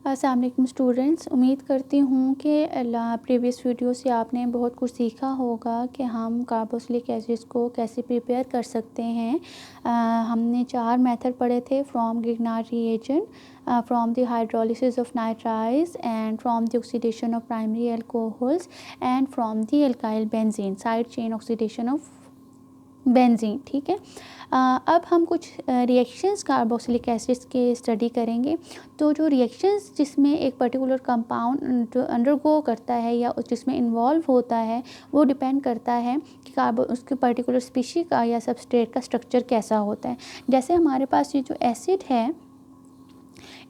अस्सलाम वालेकुम स्टूडेंट्स, उम्मीद करती हूँ कि प्रीवियस वीडियो से आपने बहुत कुछ सीखा होगा कि हम कार्बोक्सिलिक एसिड्स को कैसे प्रिपेयर कर सकते हैं। हमने 4 मेथड पढ़े थे, from Grignard reagent, from the hydrolysis of nitriles and from the oxidation of primary alcohols and from the alkyl benzene, side chain oxidation of benzene. ठीक है, अब हम कुछ रिएक्शंस कार्बोक्सिलिक एसिड्स के स्टडी करेंगे। तो जो रिएक्शंस जिसमें एक पर्टिकुलर कंपाउंड जो अंडरगो करता है या जिसमें इन्वॉल्व होता है वो डिपेंड करता है कि उसके पर्टिकुलर स्पीशी का या सबस्ट्रेट का स्ट्रक्चर कैसा होता है। जैसे हमारे पास ये जो एसिड है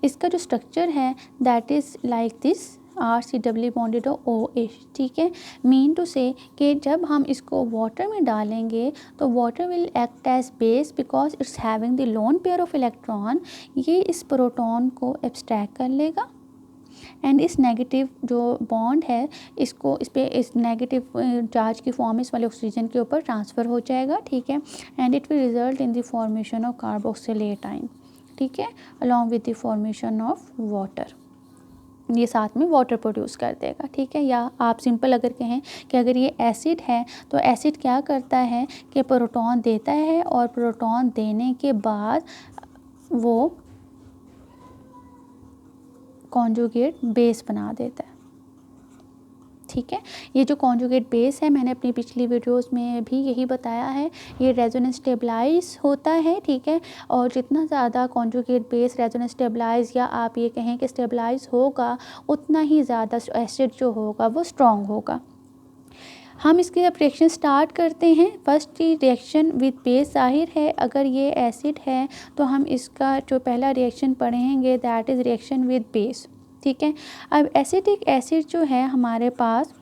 इसका जो स्ट्रक्चर है that is like this, RC bonded OH। ठीक है, मीन टू से कि जब हम इसको वाटर में डालेंगे तो water will act as base because it's having the lone pair of electron. ये इस प्रोटॉन को एब्स्ट्रैक्ट कर लेगा एंड इस नेगेटिव जो बॉन्ड है इसको इस नेगेटिव चार्ज की फॉर्म इस वाले ऑक्सीजन के ऊपर ट्रांसफ़र हो जाएगा। ठीक है, and it will result in the formation of carboxylate ion. ठीक है, along with the formation of water, ये साथ में वाटर प्रोड्यूस कर देगा। ठीक है, या आप सिंपल अगर कहें कि अगर ये एसिड है तो एसिड क्या करता है कि प्रोटॉन देता है और प्रोटॉन देने के बाद वो कॉन्जुगेट बेस बना देता है। ठीक है, ये जो कॉन्जुगेट बेस है मैंने अपनी पिछली वीडियोस में भी यही बताया है, ये रेजोनेंस स्टेबलाइज होता है। ठीक है, और जितना ज़्यादा कॉन्जुगेट बेस रेजोनेंस स्टेबलाइज या आप ये कहें कि स्टेबलाइज होगा उतना ही ज़्यादा एसिड जो होगा वो स्ट्रॉन्ग होगा। हम इसकी अब रिएक्शन स्टार्ट करते हैं। फर्स्ट रिएक्शन विद बेस, जाहिर है अगर ये एसिड है तो हम इसका जो पहला रिएक्शन पढ़ेंगे that is reaction with base. ठीक है, अब एसिटिक एसिड जो है हमारे पास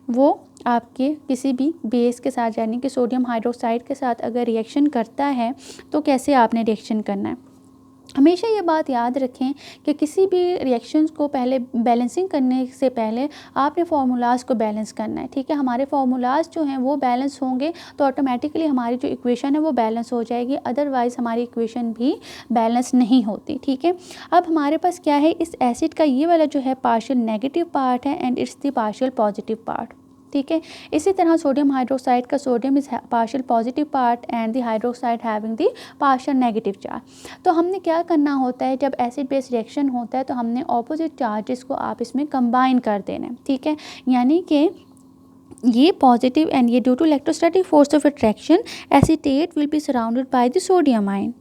वो आपके किसी भी बेस के साथ यानी कि सोडियम हाइड्रोक्साइड के साथ अगर रिएक्शन करता है तो कैसे आपने रिएक्शन करना है। हमेशा ये बात याद रखें कि किसी भी रिएक्शंस को पहले बैलेंसिंग करने से पहले आपने फार्मूलाज़ को बैलेंस करना है। ठीक है, हमारे फार्मूलाज़ जो हैं वो बैलेंस होंगे तो ऑटोमेटिकली हमारी जो इक्वेशन है वो बैलेंस हो जाएगी, अदरवाइज़ हमारी इक्वेशन भी बैलेंस नहीं होती। ठीक है, अब हमारे पास क्या है, इस एसिड का ये वाला जो है पार्शियल नेगेटिव पार्ट है and it's the partial positive part. ठीक है, इसी तरह सोडियम हाइड्रोक्साइड का sodium is partial positive part and the hydroxide having the partial negative charge. तो हमने क्या करना होता है, जब एसिड बेस रिएक्शन होता है तो हमने ऑपोजिट चार्जेस को आप इसमें कंबाइन कर देना है। ठीक है, यानी कि ये पॉजिटिव एंड ये due to electrostatic force of attraction acetate will be surrounded by the sodium ion,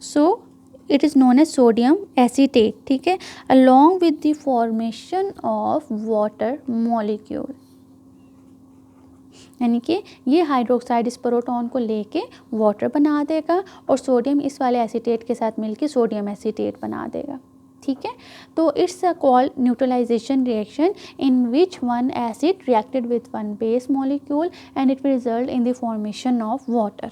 so it is known as sodium acetate. ठीक है, along with the formation of water molecule, यानी कि ये हाइड्रोक्साइड इस proton को लेके water बना देगा और सोडियम इस वाले एसीटेट के साथ मिलके सोडियम एसीटेट बना देगा। ठीक है, तो it's a called neutralization reaction in which one acid reacted with one base molecule and it will result in the formation of water.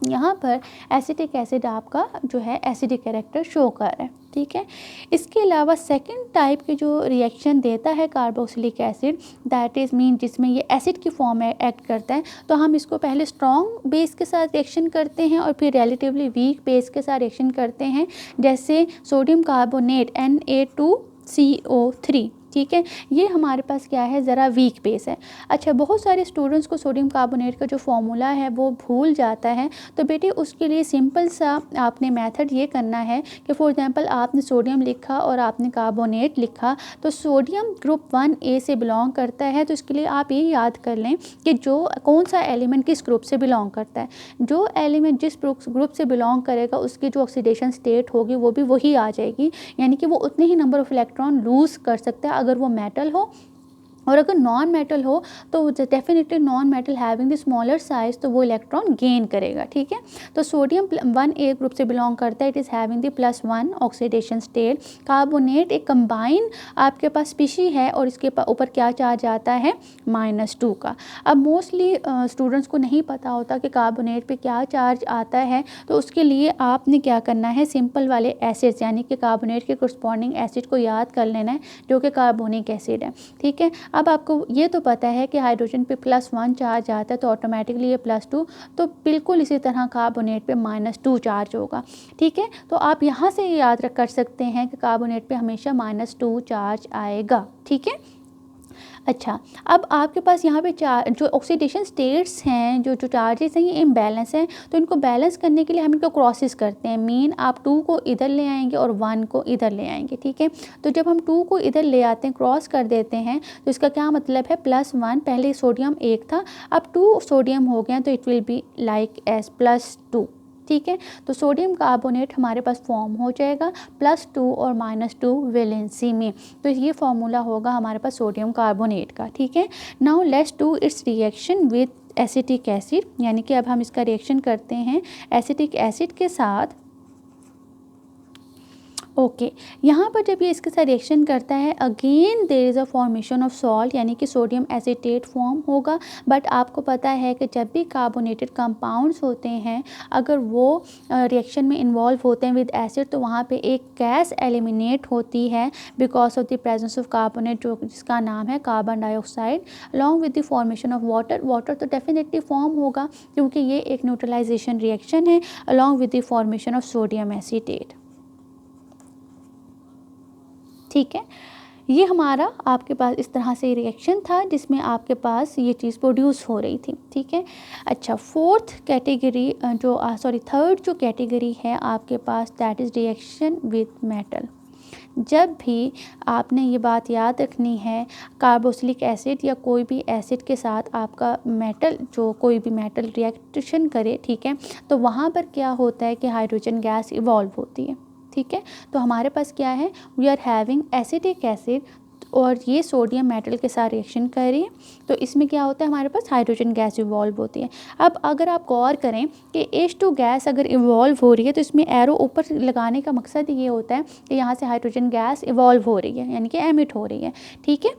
यहाँ पर एसिटिक एसिड आपका जो है एसिडिक कैरेक्टर शो कर रहा है। ठीक है, इसके अलावा सेकंड टाइप के जो रिएक्शन देता है carboxylic acid that is mean जिसमें ये एसिड की फॉर्म में एक्ट करता है, तो हम इसको पहले स्ट्रॉन्ग बेस के साथ रिएक्शन करते हैं और फिर रिलेटिवली वीक बेस के साथ रिएक्शन करते हैं, जैसे सोडियम कार्बोनेट Na2CO3। ठीक है, ये हमारे पास क्या है, ज़रा वीक बेस है। अच्छा, बहुत सारे स्टूडेंट्स को सोडियम कार्बोनेट का जो फॉर्मूला है वो भूल जाता है, तो बेटे उसके लिए सिंपल सा आपने मेथड ये करना है कि फॉर एग्जांपल आपने सोडियम लिखा और आपने कार्बोनेट लिखा, तो सोडियम ग्रुप 1A से बिलोंग करता है, तो इसके लिए आप ये याद कर लें कि जो कौन सा एलिमेंट किस ग्रुप से बिलोंग करता है। जो एलिमेंट जिस ग्रुप से बिलोंग करेगा उसकी जो ऑक्सीडेशन स्टेट होगी वो भी वही आ जाएगी, यानी कि वो उतने ही नंबर ऑफ इलेक्ट्रॉन लूज़ कर सकता है अगर वो मेटल हो, और अगर नॉन मेटल हो तो definitely non metal having the smaller size तो वो इलेक्ट्रॉन गेन करेगा। ठीक है, तो सोडियम 1A ग्रुप से बिलोंग करता है, it is having the +1 oxidation state. Carbonate एक कंबाइन आपके पास स्पीशी है और इसके ऊपर क्या चार्ज आता है, -2 का। अब मोस्टली स्टूडेंट्स को नहीं पता होता कि कार्बोनेट पे क्या चार्ज आता है, तो उसके लिए आपने क्या करना है, सिंपल वाले एसिड्स यानी कि कार्बोनेट के कोरस्पॉन्डिंग एसिड को याद कर लेना है जो कि कार्बोनिक एसिड है। ठीक है, अब आपको ये तो पता है कि हाइड्रोजन पे +1 चार्ज आता है तो ऑटोमेटिकली ये +2, तो बिल्कुल इसी तरह कार्बोनेट पे -2 चार्ज होगा। ठीक है, तो आप यहाँ से याद रख कर सकते हैं कि कार्बोनेट पे हमेशा -2 चार्ज आएगा। ठीक है, अच्छा, अब आपके पास यहाँ पे जो ऑक्सीडेशन स्टेट्स हैं, जो चार्जेस हैं, ये इम्बैलेंस हैं, तो इनको बैलेंस करने के लिए हम इनको क्रॉसेस करते हैं। मीन आप 2 को इधर ले आएंगे और 1 को इधर ले आएंगे। ठीक है, तो जब हम 2 को इधर ले आते हैं, क्रॉस कर देते हैं, तो इसका क्या मतलब है, +1, पहले सोडियम 1 था, अब 2 सोडियम हो गया, तो it will be like as +2। ठीक है, तो सोडियम कार्बोनेट हमारे पास फॉर्म हो जाएगा +2 और -2 वैलेंसी में। तो ये फार्मूला होगा हमारे पास सोडियम कार्बोनेट का। ठीक है, now let's do it's reaction with acetic acid, यानी कि अब हम इसका रिएक्शन करते हैं एसिटिक एसिड के साथ। ओके, यहाँ पर जब ये इसके साथ रिएक्शन करता है, again there is a formation of salt, यानी कि सोडियम एसीटेट फॉर्म होगा। बट आपको पता है कि जब भी कार्बोनेटेड कंपाउंड्स होते हैं, अगर वो रिएक्शन में इन्वॉल्व होते हैं विद एसिड, तो वहाँ पे एक गैस एलिमिनेट होती है because of the presence of carbonate, जो जिसका नाम है carbon dioxide, along with the formation of water. Water तो डेफिनेटली फॉर्म होगा क्योंकि ये एक न्यूट्रलाइजेशन रिएक्शन है, along with the formation of sodium acetate. ठीक है, ये हमारा आपके पास इस तरह से रिएक्शन था जिसमें आपके पास ये चीज़ प्रोड्यूस हो रही थी। ठीक है, अच्छा, थर्ड जो कैटेगरी है आपके पास, that is reaction with metal. जब भी आपने ये बात याद रखनी है, कार्बोक्सिलिक एसिड या कोई भी एसिड के साथ आपका मेटल, जो कोई भी मेटल रिएक्शन करे, ठीक है, तो वहाँ पर क्या होता है कि हाइड्रोजन गैस इवॉल्व होती है। ठीक है, तो हमारे पास क्या है, we are having acetic acid और ये सोडियम मेटल के साथ रिएक्शन कर रही है, तो इसमें क्या होता है, हमारे पास हाइड्रोजन गैस इवॉल्व होती है। अब अगर आप गौर करें कि H2 गैस अगर इवॉल्व हो रही है, तो इसमें एरो ऊपर लगाने का मकसद ये होता है कि यहाँ से हाइड्रोजन गैस इवॉल्व हो रही है, यानी कि एमिट हो रही है। ठीक है,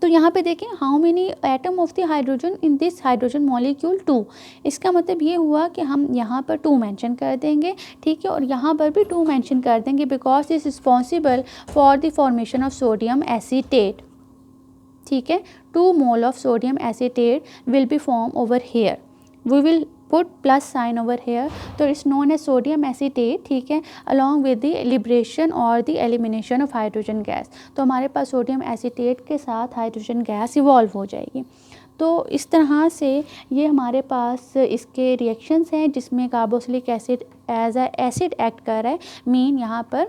तो यहाँ पे देखें, how many atom of the hydrogen in this hydrogen molecule 2। इसका मतलब ये हुआ कि हम यहाँ पर 2 मेंशन कर देंगे। ठीक है, और यहाँ पर भी 2 मेंशन कर देंगे because is responsible for the formation of sodium acetate. ठीक है, 2 mole of sodium acetate will be form over here, we will put plus sign over here, तो it's known as sodium acetate. ठीक है, along with the liberation और the elimination of hydrogen gas, तो हमारे पास sodium acetate के साथ hydrogen gas evolve हो जाएगी। तो इस तरह से ये हमारे पास इसके रिएक्शंस हैं जिसमें carboxylic acid as a acid act कर रहा है। मीन यहाँ पर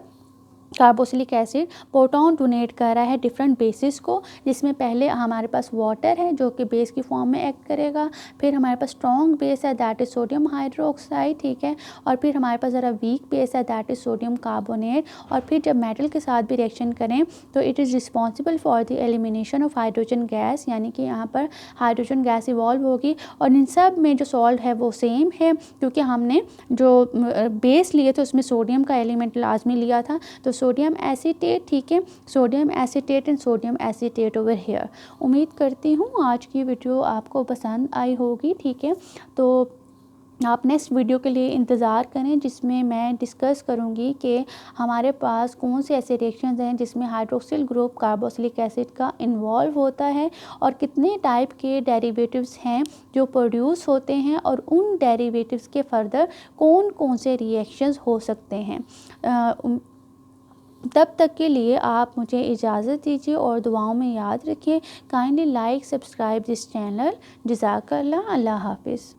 कार्बोक्सिलिक एसिड प्रोटॉन डोनेट कर रहा है डिफरेंट बेसिस को, जिसमें पहले हमारे पास वाटर है जो कि बेस की फॉर्म में एक्ट करेगा, फिर हमारे पास स्ट्रॉन्ग बेस है दैट इज़ सोडियम हाइड्रोक्साइड। ठीक है, और फिर हमारे पास ज़रा वीक बेस है दैट इज़ सोडियम कार्बोनेट, और फिर जब मेटल के साथ भी रिएक्शन करें तो it is responsible for the elimination of hydrogen gas, यानी कि यहाँ पर हाइड्रोजन गैस इवॉल्व होगी। और इन सब में जो सॉल्ट है वो सेम है क्योंकि हमने जो बेस लिए थे उसमें सोडियम का एलिमेंट लाजमी लिया था, तो सोडियम एसीटेट। ठीक है, sodium acetate and sodium acetate over here. उम्मीद करती हूँ आज की वीडियो आपको पसंद आई होगी। ठीक है, तो आप नेक्स्ट वीडियो के लिए इंतज़ार करें जिसमें मैं डिस्कस करूंगी कि हमारे पास कौन से ऐसे रिएक्शंस हैं जिसमें हाइड्रोक्सिल ग्रुप कार्बोक्सिलिक एसिड का इन्वॉल्व होता है और कितने टाइप के डेरिवेटिव्स हैं जो प्रोड्यूस होते हैं और उन डेरिवेटिव्स के फर्दर कौन कौन से रिएक्शंस हो सकते हैं। तब तक के लिए आप मुझे इजाज़त दीजिए और दुआओं में याद रखिए। Kindly like subscribe this channel. जज़ाकल्लाह, अल्लाह हाफिज़।